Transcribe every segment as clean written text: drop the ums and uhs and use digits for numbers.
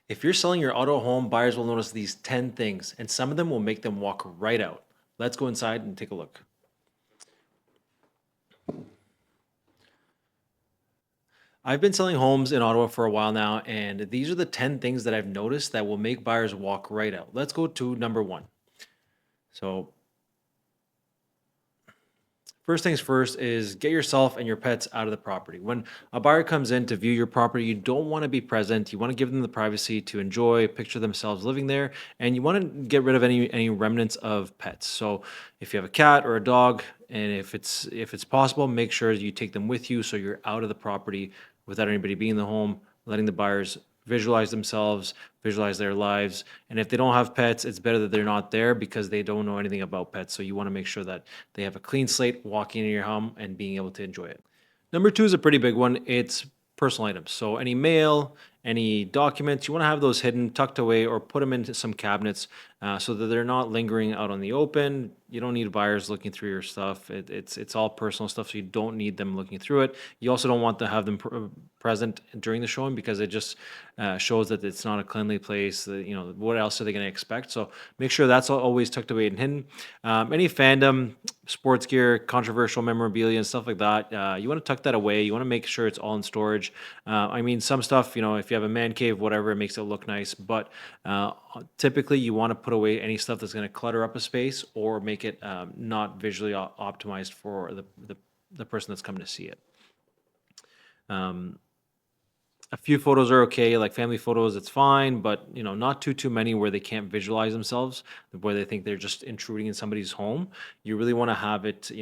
If you're selling your auto home, buyers will notice these 10 things, and some of them will make them walk right out. Let's go inside and take a look. I've been selling homes in Ottawa for a while now, and these are the 10 things that I've noticed that will make buyers walk right out. Let's go to number one. So, first things first is get yourself and your pets out of the property. When a buyer comes in to view your property, you don't want to be present. You want to give them the privacy to enjoy, picture themselves living there, and you want to get rid of any remnants of pets. So if you have a cat or a dog, and if it's possible, make sure you take them with you so you're out of the property without anybody being in the home, letting the buyers visualize themselves, visualize their lives. And if they don't have pets, it's better that they're not there because they don't know anything about pets. So you want to make sure that they have a clean slate walking into your home and being able to enjoy it. Number two is a pretty big one. It's personal items. So any mail, any documents, you want to have those hidden, tucked away, or put them into some cabinets so that they're not lingering out on the open. You don't need buyers looking through your stuff. It's all personal stuff, so you don't need them looking through it. You also don't want to have them present during the showing because it just shows that it's not a cleanly place. What else are they going to expect? So make sure that's always tucked away and hidden. Any fandom, sports gear, controversial memorabilia, and stuff like that, you want to tuck that away. You want to make sure it's all in storage. I mean, some stuff, if you have a man cave, whatever, it makes it look nice. But typically, you want to put away any stuff that's going to clutter up a space or make it not visually optimized for the person that's coming to see it. A few photos are okay, like family photos, it's fine, but not too many where they can't visualize themselves, where they think they're just intruding in somebody's home. You really want to have it,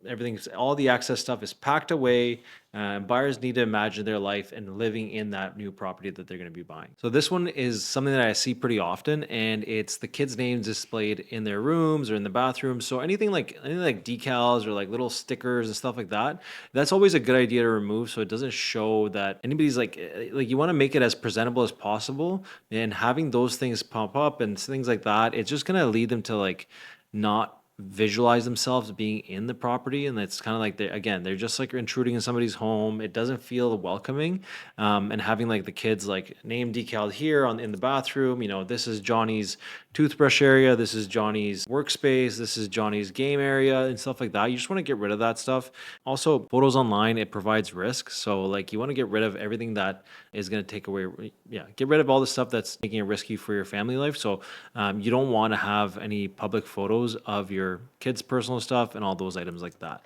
everything's all the access stuff is packed away. Buyers need to imagine their life and living in that new property that they're going to be buying. So this one is something that I see pretty often, and it's the kids' names displayed in their rooms or in the bathroom. So anything like decals or like little stickers and stuff like that, that's always a good idea to remove so it doesn't show that anybody's like you want to make it as presentable as possible, and having those things pop up and things like that, it's just going to lead them to like not visualize themselves being in the property, and it's kind of like they're just like intruding in somebody's home. It doesn't feel welcoming. And having like the kids like name decaled here in the bathroom, this is Johnny's toothbrush area, this is Johnny's workspace, this is Johnny's game area, and stuff like that. You just want to get rid of that stuff. Also, photos online, it provides risk, so like you want to get rid of everything that is going to take away, get rid of all the stuff that's making it risky for your family life. So you don't want to have any public photos of your kids' personal stuff and all those items like that.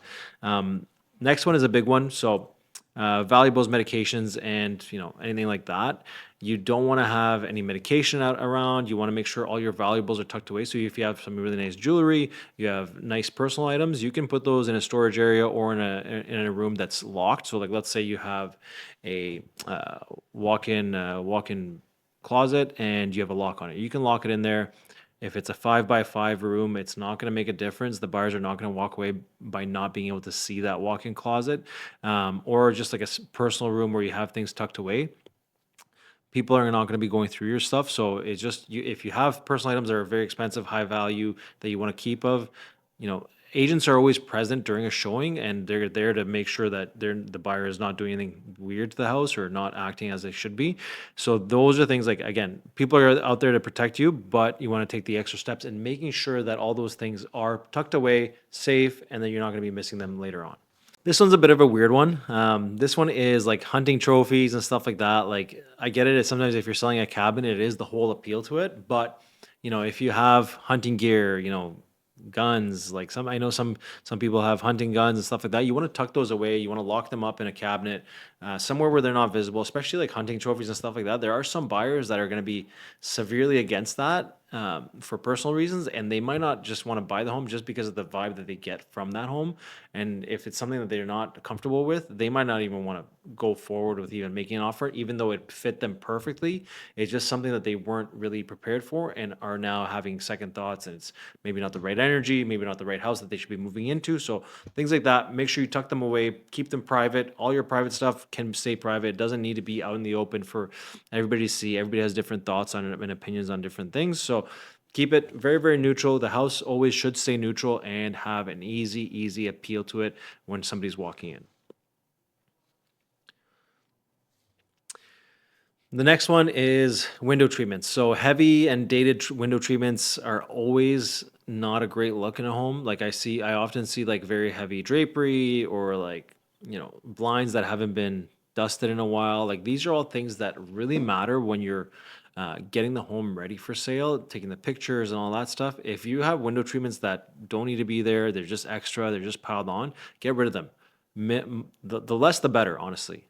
Next one is a big one. So valuables, medications, and anything like that. You don't want to have any medication out around. You want to make sure all your valuables are tucked away. So if you have some really nice jewelry, you have nice personal items, you can put those in a storage area or in a room that's locked. So like let's say you have a walk-in closet and you have a lock on it. You can lock it in there. If it's a 5 by 5 room, it's not going to make a difference. The buyers are not going to walk away by not being able to see that walk-in closet, or just like a personal room where you have things tucked away. People are not going to be going through your stuff, so it's just if you have personal items that are very expensive, high value that you want to keep of, agents are always present during a showing, and they're there to make sure that the buyer is not doing anything weird to the house or not acting as they should be. So those are things like, again, people are out there to protect you, but you want to take the extra steps in making sure that all those things are tucked away, safe, and that you're not going to be missing them later on. This one's a bit of a weird one. This one is like hunting trophies and stuff like that. Like I get it. Sometimes if you're selling a cabin, it is the whole appeal to it. But if you have hunting gear, guns, like I know some people have hunting guns and stuff like that. You want to tuck those away. You want to lock them up in a cabinet, somewhere where they're not visible. Especially like hunting trophies and stuff like that. There are some buyers that are going to be severely against that. For personal reasons, and they might not just want to buy the home just because of the vibe that they get from that home. And if it's something that they're not comfortable with, they might not even want to go forward with even making an offer, even though it fit them perfectly. It's just something that they weren't really prepared for and are now having second thoughts, and it's maybe not the right energy, maybe not the right house that they should be moving into. So things like that, make sure you tuck them away, keep them private. All your private stuff can stay private. It doesn't need to be out in the open for everybody to see. Everybody has different thoughts on it and opinions on different things. So keep it very, very neutral. The house always should stay neutral and have an easy appeal to it when somebody's walking in. The next one is window treatments. So heavy and dated window treatments are always not a great look in a home. Like I often see like very heavy drapery or like, blinds that haven't been dusted in a while. Like these are all things that really matter when you're getting the home ready for sale, taking the pictures and all that stuff. If you have window treatments that don't need to be there, they're just extra, they're just piled on, get rid of them. The less the better, honestly.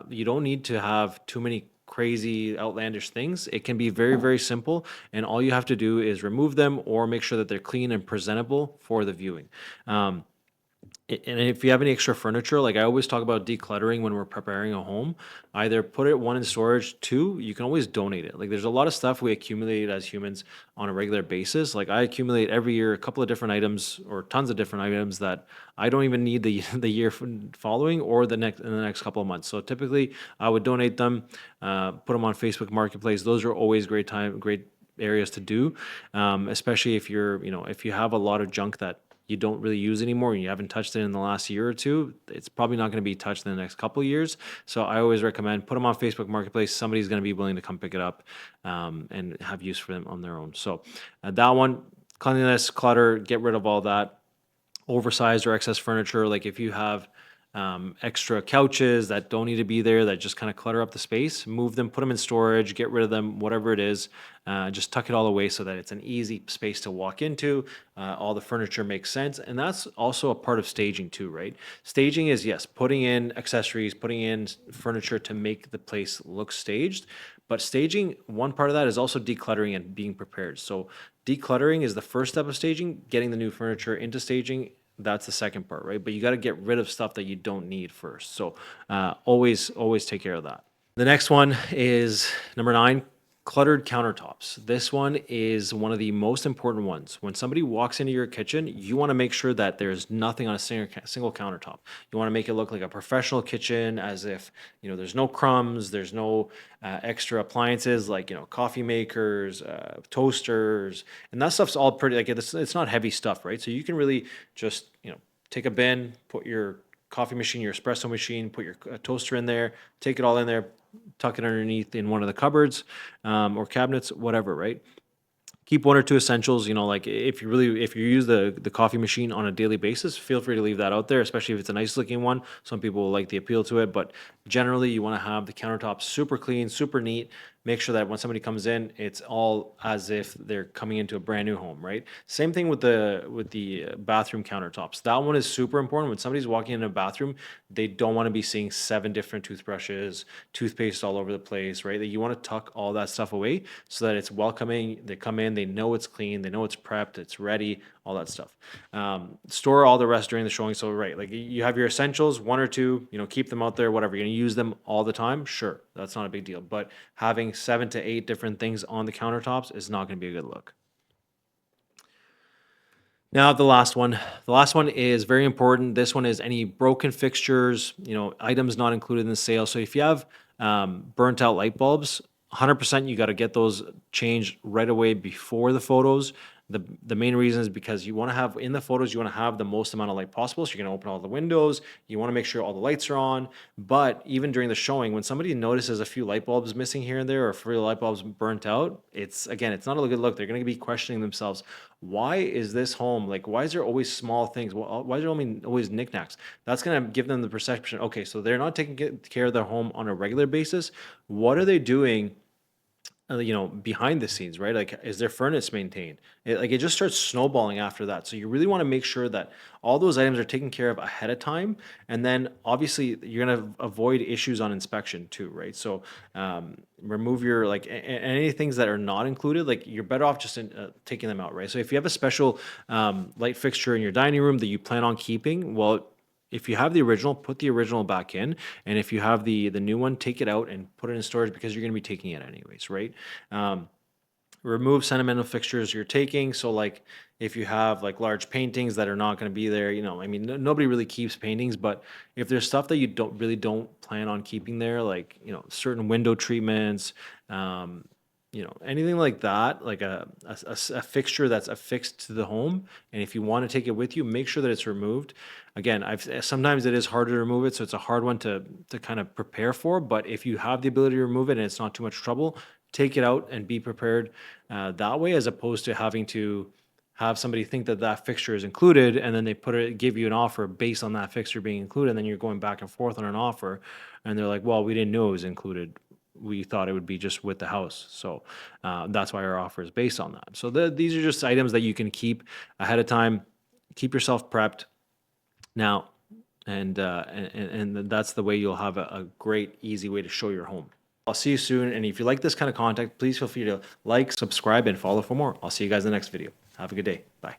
You don't need to have too many crazy outlandish things. It can be very, very simple, and all you have to do is remove them or make sure that they're clean and presentable for the viewing. um, and if you have any extra furniture, like I always talk about decluttering when we're preparing a home, either put it one in storage, two, you can always donate it. Like there's a lot of stuff we accumulate as humans on a regular basis. Like I accumulate every year a couple of different items or tons of different items that I don't even need the the year following or the next couple of months. So typically I would donate them, put them on Facebook Marketplace. Those are always great areas to do, especially if if you have a lot of junk that you don't really use anymore and you haven't touched it in the last year or two, it's probably not going to be touched in the next couple of years. So I always recommend put them on Facebook Marketplace. Somebody's going to be willing to come pick it up, and have use for them on their own. So that one, cleanliness, clutter, get rid of all that oversized or excess furniture. Like if you have extra couches that don't need to be there, that just kind of clutter up the space, move them, put them in storage, get rid of them, whatever it is. Just tuck it all away so that it's an easy space to walk into. All the furniture makes sense. And that's also a part of staging too, right? Staging is, yes, putting in accessories, putting in furniture to make the place look staged. But staging, one part of that is also decluttering and being prepared. So decluttering is the first step of staging, getting the new furniture into staging. That's the second part, right? But you got to get rid of stuff that you don't need first. So always take care of that. The next one is number 9, cluttered countertops. This one is one of the most important ones. When somebody walks into your kitchen, you want to make sure that there's nothing on a single countertop. You want to make it look like a professional kitchen, as if there's no crumbs, there's no extra appliances like coffee makers, toasters, and that stuff's all pretty like it's not heavy stuff, right? So you can really just take a bin, put your coffee machine, your espresso machine, put your toaster in there, take it all in there, tuck it underneath in one of the cupboards, or cabinets, whatever, right? Keep one or two essentials. Like if you use the coffee machine on a daily basis, feel free to leave that out there, especially if it's a nice looking one. Some people will like the appeal to it, but generally you want to have the countertops super clean, super neat. Make sure that when somebody comes in, it's all as if they're coming into a brand new home, right? Same thing with the bathroom countertops. That one is super important. When somebody's walking in a bathroom, they don't want to be seeing 7 different toothbrushes, toothpaste all over the place, right? That you want to tuck all that stuff away so that it's welcoming. They come in, they know it's clean, they know it's prepped, it's ready, all that stuff. Store all the rest during the showing. So right, like you have your essentials, one or two, keep them out there, whatever. You're gonna use them all the time, sure, that's not a big deal. But having 7 to 8 different things on the countertops is not gonna be a good look. Now, the last one. The last one is very important. This one is any broken fixtures, items not included in the sale. So if you have burnt out light bulbs, 100% you got to get those changed right away before the photos. The main reason is because you want to have in the photos, you want to have the most amount of light possible. So you're going to open all the windows. You want to make sure all the lights are on. But even during the showing, when somebody notices a few light bulbs missing here and there or a few light bulbs burnt out, it's not a good look. They're going to be questioning themselves, why is this home like, why is there always small things, why is there always knickknacks? That's going to give them the perception, okay, so they're not taking care of their home on a regular basis. What are they doing, behind the scenes, right? Like, is their furnace maintained? It just starts snowballing after that. So you really want to make sure that all those items are taken care of ahead of time, and then obviously you're going to avoid issues on inspection too, right? So remove your any things that are not included. Like you're better off just taking them out, right? So if you have a special light fixture in your dining room that you plan on keeping, well, if you have the original, put the original back in, and if you have the new one, take it out and put it in storage because you're going to be taking it anyways, right? Um, Remove sentimental fixtures you're taking. So like if you have like large paintings that are not going to be there, I mean, nobody really keeps paintings, but if there's stuff that you don't plan on keeping there, like certain window treatments, anything like that, like a fixture that's affixed to the home. And if you want to take it with you, make sure that it's removed. Again, sometimes it is harder to remove it, so it's a hard one to kind of prepare for. But if you have the ability to remove it and it's not too much trouble, take it out and be prepared that way, as opposed to having to have somebody think that that fixture is included, and then they give you an offer based on that fixture being included, and then you're going back and forth on an offer, and they're like, well, we didn't know it was included, we thought it would be just with the house. So that's why our offer is based on that. So these are just items that you can keep ahead of time, keep yourself prepped now, and that's the way you'll have a great, easy way to show your home. I'll see you soon. And if you like this kind of content, please feel free to like, subscribe, and follow for more. I'll see you guys in the next video. Have a good day. Bye.